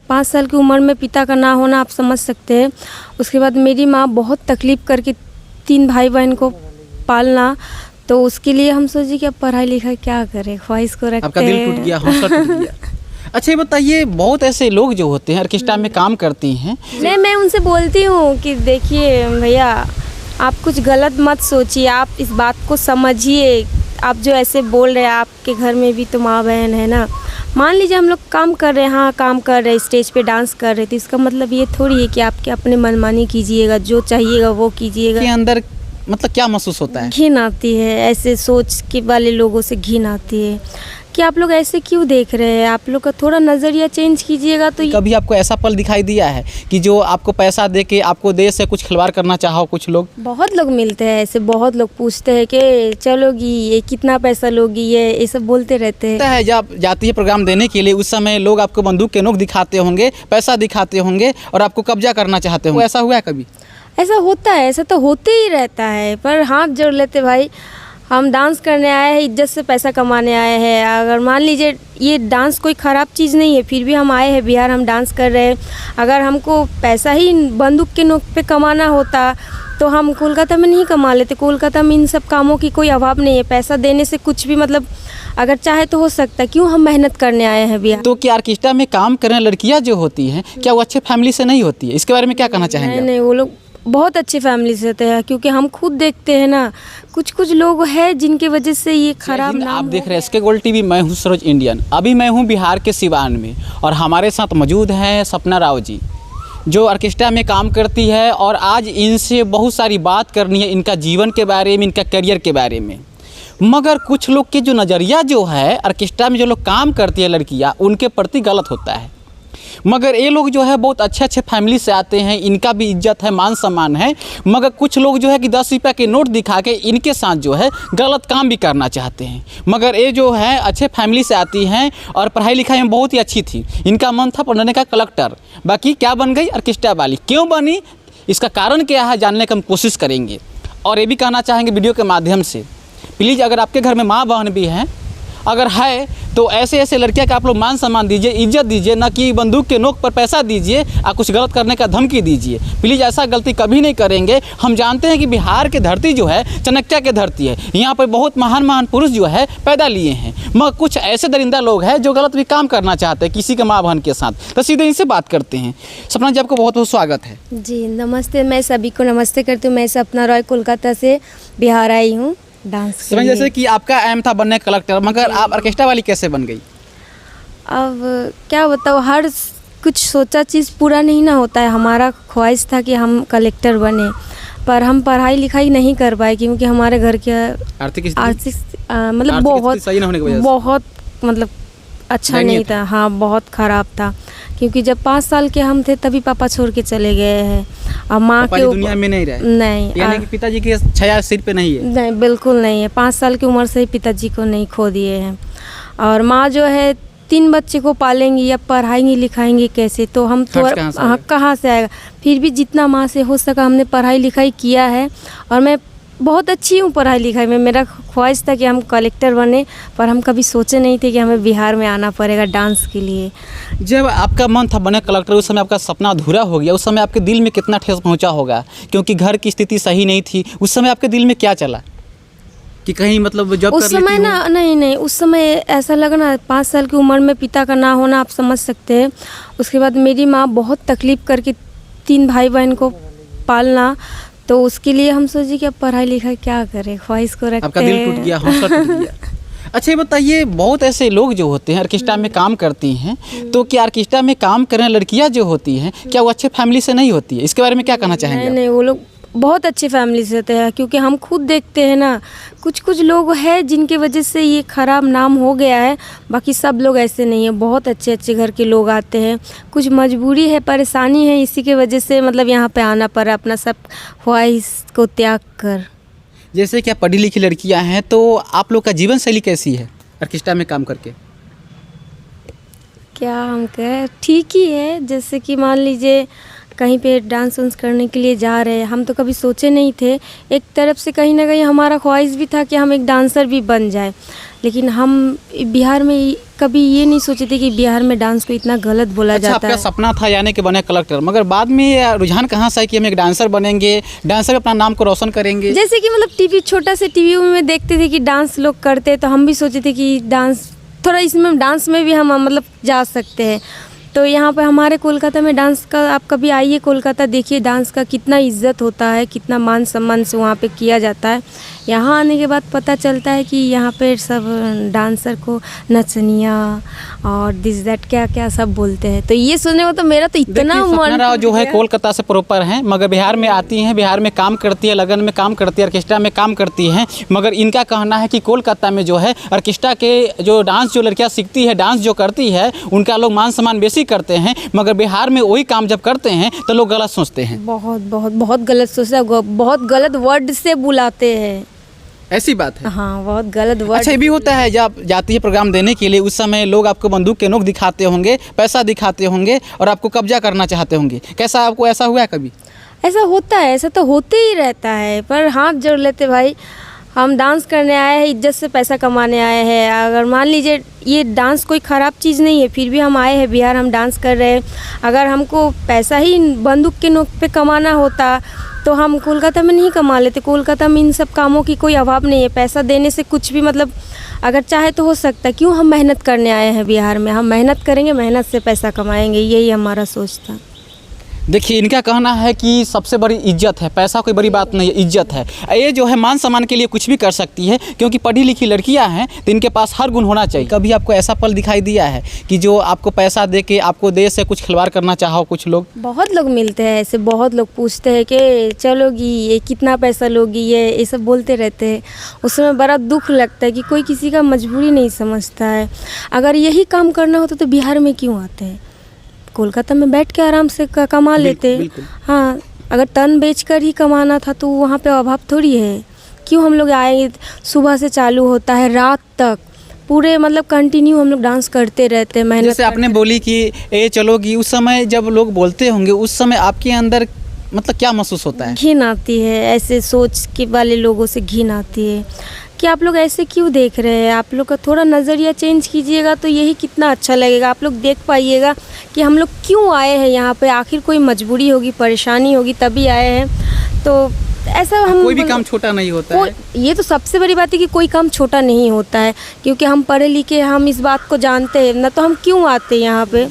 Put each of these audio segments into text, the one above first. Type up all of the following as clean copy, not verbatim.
5 साल की उम्र में पिता का ना होना आप समझ सकते हैं। उसके बाद मेरी माँ बहुत तकलीफ़ करके 3 भाई बहन को पालना, तो उसके लिए हम सोचे कि अब पढ़ाई लिखाई क्या करें, ख्वाहिश को रखते हैं। आपका दिल टूट गया, हौसला टूट गया। अच्छा ये बताइए, बहुत ऐसे लोग जो होते हैं ऑर्केस्ट्रा में काम करती हैं। नहीं, मैं उनसे बोलती हूँ कि देखिए भैया, आप कुछ गलत मत सोचिए, आप इस बात को समझिए। आप जो ऐसे बोल रहे हैं, आपके घर में भी तो माँ बहन है ना। मान लीजिए हम लोग काम कर रहे हैं, हाँ काम कर रहे हैं, स्टेज पे डांस कर रहे थे, इसका मतलब ये थोड़ी है कि आपके अपने मनमानी कीजिएगा, जो चाहिएगा वो कीजिएगा। के अंदर मतलब क्या महसूस होता है? घिन आती है, ऐसे सोच के वाले लोगों से घिन आती है कि आप लोग ऐसे क्यों देख रहे हैं। आप लोग का थोड़ा नज़रिया चेंज कीजिएगा। तो कभी आपको ऐसा पल दिखाई दिया है कि जो आपको पैसा दे के आपको देश से कुछ खिलवाड़ करना चाहो? कुछ लोग, बहुत लोग मिलते हैं ऐसे, बहुत लोग पूछते हैं कि चलोगी, ये कितना पैसा लोगी, ये सब बोलते रहते हैं। है जब जाती है प्रोग्राम देने के लिए, उस समय लोग आपको बंदूक के नोक दिखाते होंगे, पैसा दिखाते होंगे और आपको कब्जा करना चाहते होंगे, ऐसा हुआ है कभी? ऐसा होता है, ऐसा तो होते ही रहता है, पर हाथ जोड़ लेते भाई, हम डांस करने आए हैं, इज्जत से पैसा कमाने आए हैं। अगर मान लीजिए ये डांस कोई ख़राब चीज़ नहीं है, फिर भी हम आए हैं बिहार, हम डांस कर रहे हैं। अगर हमको पैसा ही बंदूक के नोक पे कमाना होता तो हम कोलकाता में नहीं कमा लेते। कोलकाता में इन सब कामों की कोई अभाव नहीं है, पैसा देने से कुछ भी मतलब अगर चाहे तो हो सकता है। क्यों हम मेहनत करने आए हैं बिहार। तो क्या ऑर्केस्ट्रा में काम करने लड़कियाँ जो होती हैं, क्या वो अच्छे फैमिली से नहीं होती है? इसके बारे में क्या कहना चाहेंगे? नहीं, वो लोग बहुत अच्छी फैमिली से होते हैं, क्योंकि हम खुद देखते हैं ना, कुछ लोग हैं जिनके वजह से ये खराब नाम। आप देख रहे हैं SK गोल्ड टीवी, मैं हूं सरोज इंडियन। अभी मैं हूं बिहार के सिवान में और हमारे साथ मौजूद हैं सपना राव जी, जो ऑर्केस्ट्रा में काम करती है। और आज इनसे बहुत सारी बात करनी है, इनका जीवन के बारे में, इनका करियर के बारे में। मगर कुछ लोग के जो नज़रिया जो है ऑर्केस्ट्रा में जो लोग काम करती है लड़कियाँ, उनके प्रति गलत होता है। मगर ये लोग जो है बहुत अच्छे फैमिली से आते हैं, इनका भी इज्जत है, मान सम्मान है। मगर कुछ लोग जो है कि 10 रुपये के नोट दिखा के इनके साथ जो है गलत काम भी करना चाहते हैं। मगर ये जो है अच्छे फैमिली से आती हैं और पढ़ाई लिखाई में बहुत ही अच्छी थी। इनका मन था बनने का कलेक्टर, बाकी क्या बन गई ऑर्केस्ट्रा वाली। क्यों बनी, इसका कारण क्या है, जानने की हम कोशिश करेंगे। और ये भी कहना चाहेंगे वीडियो के माध्यम से, प्लीज़ अगर आपके घर में माँ बहन भी हैं, अगर है तो ऐसे लड़कियां का आप लोग मान सम्मान दीजिए, इज्जत दीजिए, ना कि बंदूक के नोक पर पैसा दीजिए और कुछ गलत करने का धमकी दीजिए। प्लीज़ ऐसा गलती कभी नहीं करेंगे। हम जानते हैं कि बिहार की धरती जो है चाणक्य की धरती है, यहाँ पर बहुत महान पुरुष जो है पैदा लिए हैं। मगर कुछ ऐसे दरिंदा लोग हैं जो गलत भी काम करना चाहते हैं किसी के माँ बहन के साथ। तो सीधे इनसे बात करते हैं। सपना जी, आपको बहुत बहुत स्वागत है। जी नमस्ते, मैं सभी को नमस्ते करती हूँ। मैं सपना रॉय कोलकाता से बिहार आई हूँ डांस के लिए। जैसे कि आपका एम था बनने कलेक्टर, मगर आप ऑर्केस्ट्रा वाली कैसे बन गई? अब क्या बताओ, हर कुछ सोचा चीज़ पूरा नहीं ना होता है। हमारा ख्वाहिश था कि हम कलेक्टर बने, पर हम पढ़ाई लिखाई नहीं कर पाए क्योंकि हमारे घर के आर्थिक मतलब बहुत मतलब अच्छा नहीं था। हाँ, बहुत ख़राब था, क्योंकि जब 5 साल के हम थे तभी पापा छोड़ के चले गए हैं। अब माँ के दुनिया में नहीं रहे। नहीं, यानी कि पिताजी की छाया सिर पे नहीं है। नहीं, बिल्कुल नहीं है। 5 साल की उम्र से ही पिताजी को नहीं खो दिए हैं। और माँ जो है 3 बच्चे को पालेंगी या पढ़ाएंगी लिखाएंगी कैसे, तो हम थोड़ा कहाँ से आएगा। फिर भी जितना माँ से हो सका हमने पढ़ाई लिखाई किया है और मैं बहुत अच्छी हूँ पढ़ाई लिखाई में। मेरा ख्वाहिश था कि हम कलेक्टर बने, पर हम कभी सोचे नहीं थे कि हमें बिहार में आना पड़ेगा डांस के लिए। जब आपका मन था बने कलेक्टर, उस समय आपका सपना अधूरा हो गया, उस समय आपके दिल में कितना ठेस पहुंचा होगा, क्योंकि घर की स्थिति सही नहीं थी। उस समय आपके दिल में क्या चला कि कहीं मतलब जॉब उस समय ना, नहीं, उस समय ऐसा लगा ना, 5 साल की उम्र में पिता का ना होना आप समझ सकते हैं। उसके बाद मेरी माँ बहुत तकलीफ़ करके 3 भाई बहन को पालना, तो उसके लिए हम सोचे कि अब पढ़ाई लिखाई क्या करें, ख्वाहिश को रखते हैं। आपका दिल टूट गया, हौसला टूट गया। अच्छा ये बताइए, बहुत ऐसे लोग जो होते हैं ऑर्केस्ट्रा में काम करती हैं, तो क्या ऑर्केस्ट्रा में काम करने लड़कियां जो होती हैं, क्या वो अच्छे फैमिली से नहीं होती है? इसके बारे में क्या कहना चाहेंगे? नहीं, वो लोग बहुत अच्छी फैमिली से होते हैं, क्योंकि हम खुद देखते हैं ना, कुछ लोग हैं जिनके वजह से ये खराब नाम हो गया है। बाकी सब लोग ऐसे नहीं है, बहुत अच्छे घर के लोग आते हैं। कुछ मजबूरी है, परेशानी है, इसी के वजह से मतलब यहाँ पे आना पड़ा अपना सब ख्वाहिश को त्याग कर। जैसे कि आप पढ़ी लिखी लड़कियां हैं, तो आप लोग का जीवन शैली कैसी है ऑर्केस्ट्रा में काम करके? क्या हम कहें, ठीक ही है। जैसे कि मान लीजिए कहीं पे डांस वांस करने के लिए जा रहे हैं, हम तो कभी सोचे नहीं थे। एक तरफ से कहीं ना कहीं हमारा ख्वाहिश भी था कि हम एक डांसर भी बन जाए, लेकिन हम बिहार में कभी ये नहीं सोचे थे कि बिहार में डांस को इतना गलत बोला अच्छा, जाता आपका है। सपना था यानी कि बने कलेक्टर, मगर बाद में ये रुझान कहाँ से है कि हम एक डांसर बनेंगे, डांसर अपना नाम को रोशन करेंगे? जैसे कि मतलब टीवी, छोटा से टीवी में देखते थे कि डांस लोग करते, तो हम भी सोचे थे कि डांस थोड़ा इसमें, डांस में भी हम मतलब जा सकते हैं। तो यहाँ पे हमारे कोलकाता में डांस का, आप कभी आइए कोलकाता, देखिए डांस का कितना इज्जत होता है, कितना मान सम्मान से वहाँ पे किया जाता है। यहाँ आने के बाद पता चलता है कि यहाँ पे सब डांसर को नचनिया और दिस दैट क्या क्या सब बोलते हैं। तो ये सुनने में तो मेरा तो इतना देखिए, सपना राव जो है गया। कोलकाता से प्रॉपर हैं, मगर बिहार में आती हैं, बिहार में काम करती है, लगन में काम करती है, ऑर्केस्ट्रा में काम करती हैं। मगर इनका कहना है कि कोलकाता में जो है ऑर्केस्ट्रा के जो डांस जो लड़कियां सीखती है, डांस जो करती है, उनका लोग मान सम्मान बेसी करते हैं, मगर बिहार में वही काम जब करते हैं तो लोग गलत सोचते हैं। बहुत बहुत बहुत गलत सोचता है, बहुत गलत वर्ड से बुलाते हैं। ऐसी बात है? हाँ, बहुत गलत वर्ड। अच्छा, ये भी होता है जब आप जाती है प्रोग्राम देने के लिए, उस समय लोग आपको बंदूक के नोक दिखाते होंगे, पैसा दिखाते होंगे और आपको कब्जा करना चाहते होंगे, कैसा आपको ऐसा हुआ है कभी? ऐसा होता है, ऐसा तो होते ही रहता है, पर हाथ जोड़ लेते भाई, हम डांस करने आए हैं, इज्जत से पैसा कमाने आए हैं। अगर मान लीजिए ये डांस कोई ख़राब चीज़ नहीं है, फिर भी हम आए हैं बिहार, हम डांस कर रहे हैं। अगर हमको पैसा ही बंदूक के नोक पे कमाना होता तो हम कोलकाता में नहीं कमा लेते। कोलकाता में इन सब कामों की कोई अभाव नहीं है, पैसा देने से कुछ भी मतलब अगर चाहे तो हो सकता है। क्यों हम मेहनत करने आए हैं बिहार में, हम मेहनत करेंगे, मेहनत से पैसा कमाएंगे, यही हमारा सोच था। देखिए, इनका कहना है कि सबसे बड़ी इज्जत है, पैसा कोई बड़ी बात नहीं है, इज्जत है। ये जो है मान सम्मान के लिए कुछ भी कर सकती है, क्योंकि पढ़ी लिखी लड़कियां हैं तो इनके पास हर गुण होना चाहिए। कभी आपको ऐसा पल दिखाई दिया है कि जो आपको पैसा दे के आपको देश से कुछ खिलवाड़ करना चाहो? कुछ लोग, बहुत लोग मिलते हैं ऐसे, बहुत लोग पूछते हैं कि चलोगी, ये कितना पैसा लोगी, ये सब बोलते रहते हैं। उस समय बड़ा दुख लगता है कि कोई किसी का मजबूरी नहीं समझता है। अगर यही काम करना होता तो बिहार में क्यों आते हैं? कोलकाता में बैठ के आराम से कमा लेते। बिल्कुल। हाँ, अगर तन बेचकर ही कमाना था तो वहाँ पे अभाव थोड़ी है। क्यों हम लोग आए, सुबह से चालू होता है रात तक, पूरे मतलब कंटिन्यू हम लोग डांस करते रहते हैं, मेहनत जैसे आपने बोली कि ए चलोगी, उस समय जब लोग बोलते होंगे, उस समय आपके अंदर मतलब क्या महसूस होता है? घिन आती है, ऐसे सोच के वाले लोगों से घिन आती है कि आप लोग ऐसे क्यों देख रहे हैं। आप लोग का थोड़ा नज़रिया चेंज कीजिएगा तो यही कितना अच्छा लगेगा। आप लोग देख पाइएगा कि हम लोग क्यों आए हैं यहाँ पे, आखिर कोई मजबूरी होगी, परेशानी होगी तभी आए हैं। तो ऐसा हम कोई भी काम छोटा नहीं होता है। ये तो सबसे बड़ी बात है कि कोई काम छोटा नहीं होता है, क्योंकि हम पढ़े लिखे, हम इस बात को जानते हैं ना, तो हम क्यों आते हैं यहाँ पे,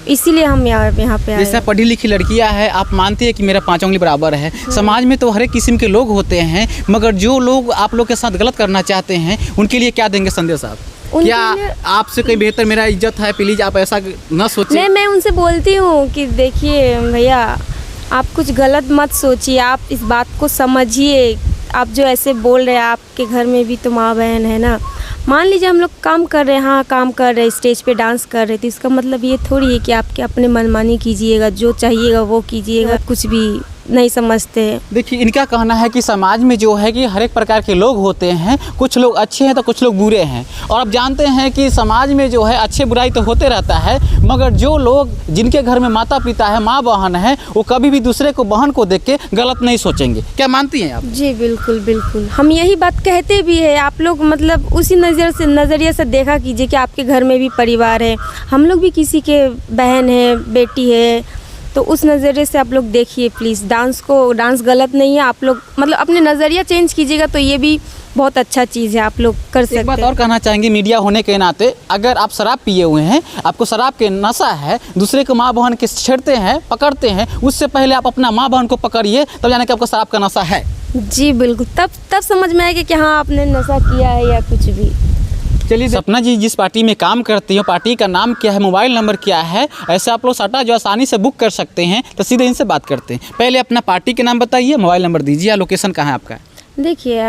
इसीलिए हम यहाँ पे आए। जैसे पढ़ी लिखी लड़कियां हैं, आप मानते हैं कि मेरा 5 उंगली बराबर है। समाज में तो हर एक किस्म के लोग होते हैं, मगर जो लोग आप लोग के साथ गलत करना चाहते हैं, उनके लिए क्या देंगे संदेश आप? क्या आपसे कोई बेहतर मेरा इज्जत है, प्लीज़ आप ऐसा न सोचिए। नहीं, मैं उनसे बोलती हूँ कि देखिए भैया, आप कुछ गलत मत सोचिए, आप इस बात को समझिए। आप जो ऐसे बोल रहे हैं, आपके घर में भी तो माँ बहन है ना। मान लीजिए हम लोग काम कर रहे हैं, हाँ काम कर रहे हैं, स्टेज पे डांस कर रहे थे, इसका मतलब ये थोड़ी है कि आपके अपने मनमानी कीजिएगा, जो चाहिएगा वो कीजिएगा, कुछ भी नहीं समझते हैं। देखिए, इनका कहना है कि समाज में जो है कि हर एक प्रकार के लोग होते हैं, कुछ लोग अच्छे हैं तो कुछ लोग बुरे हैं। और आप जानते हैं कि समाज में जो है अच्छे बुराई तो होते रहता है, मगर जो लोग जिनके घर में माता पिता है, माँ बहन है, वो कभी भी दूसरे को बहन को देख के गलत नहीं सोचेंगे। क्या मानती हैं आप? जी बिल्कुल बिल्कुल, हम यही बात कहते भी है। आप लोग मतलब उसी नज़रिए से देखा कीजिए कि आपके घर में भी परिवार है, हम लोग भी किसी के बहन है, बेटी है, तो उस नज़रिए से आप लोग देखिए प्लीज़। डांस गलत नहीं है, आप लोग मतलब अपने नज़रिया चेंज कीजिएगा तो ये भी बहुत अच्छा चीज़ है, आप लोग कर सकते हैं। एक बात और कहना चाहेंगे मीडिया होने के नाते, अगर आप शराब पिए हुए हैं, आपको शराब के नशा है, दूसरे को माँ बहन के छेड़ते हैं, पकड़ते हैं, उससे पहले आप अपना माँ बहन को पकड़िए, तब जाने कि आपको शराब का नशा है। जी बिल्कुल, तब समझ में आएगा कि हाँ आपने नशा किया है या कुछ भी। चलिए, सपना जी जिस पार्टी में काम करती हो, पार्टी का नाम क्या है, मोबाइल नंबर क्या है, ऐसे आप लोग सटा जो आसानी से बुक कर सकते हैं, तो सीधे इनसे बात करते हैं। पहले अपना पार्टी के नाम बताइए, मोबाइल नंबर दीजिए, या लोकेशन कहाँ है आपका? देखिए,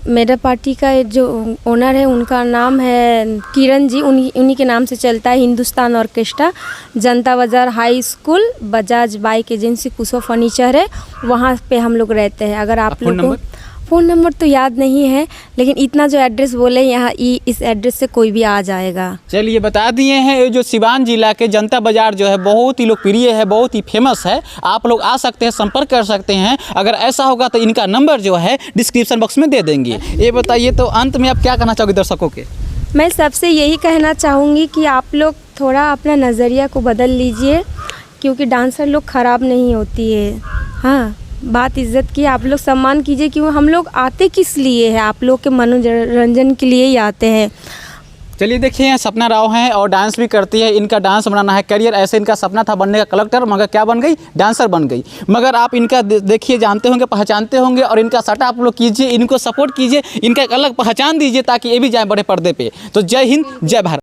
मेरा पार्टी का जो ओनर है उनका नाम है किरण जी, उन्हीं के नाम से चलता है Hindustan orchestra, Janta Bazar high school, Bajaj bike agency, Kushwaha furniture है, वहाँ पे हम लोग रहते हैं। अगर आप लोग को फ़ोन नंबर तो याद नहीं है, लेकिन इतना जो एड्रेस बोले यहाँ, इस एड्रेस से कोई भी आ जाएगा। चलिए, बता दिए हैं। ये जो सिवान जिला के जनता बाज़ार जो है बहुत ही लोकप्रिय है, बहुत ही फेमस है, आप लोग आ सकते हैं, संपर्क कर सकते हैं। अगर ऐसा होगा तो इनका नंबर जो है डिस्क्रिप्शन बॉक्स में दे देंगे। ये बताइए, तो अंत में आप क्या कहना चाहोगे दर्शकों के? मैं सबसे यही कहना चाहूँगी कि आप लोग थोड़ा अपना नज़रिया को बदल लीजिए, क्योंकि डांसर लोग ख़राब नहीं होती है। हाँ, बात इज़्ज़त की, आप लोग सम्मान कीजिए, क्यों हम लोग आते किस लिए हैं, आप लोग के मनोरंजन के लिए ही आते हैं। चलिए देखिए, सपना राव हैं और डांस भी करती है। इनका डांस बनाना है करियर, ऐसे इनका सपना था बनने का कलेक्टर, मगर क्या बन गई, डांसर बन गई। मगर आप इनका देखिए, जानते होंगे, पहचानते होंगे, और इनका सटा आप लोग कीजिए, इनको सपोर्ट कीजिए, इनका एक अलग पहचान दीजिए ताकि ये भी जाए बड़े पर्दे पे। तो जय हिंद, जय भारत।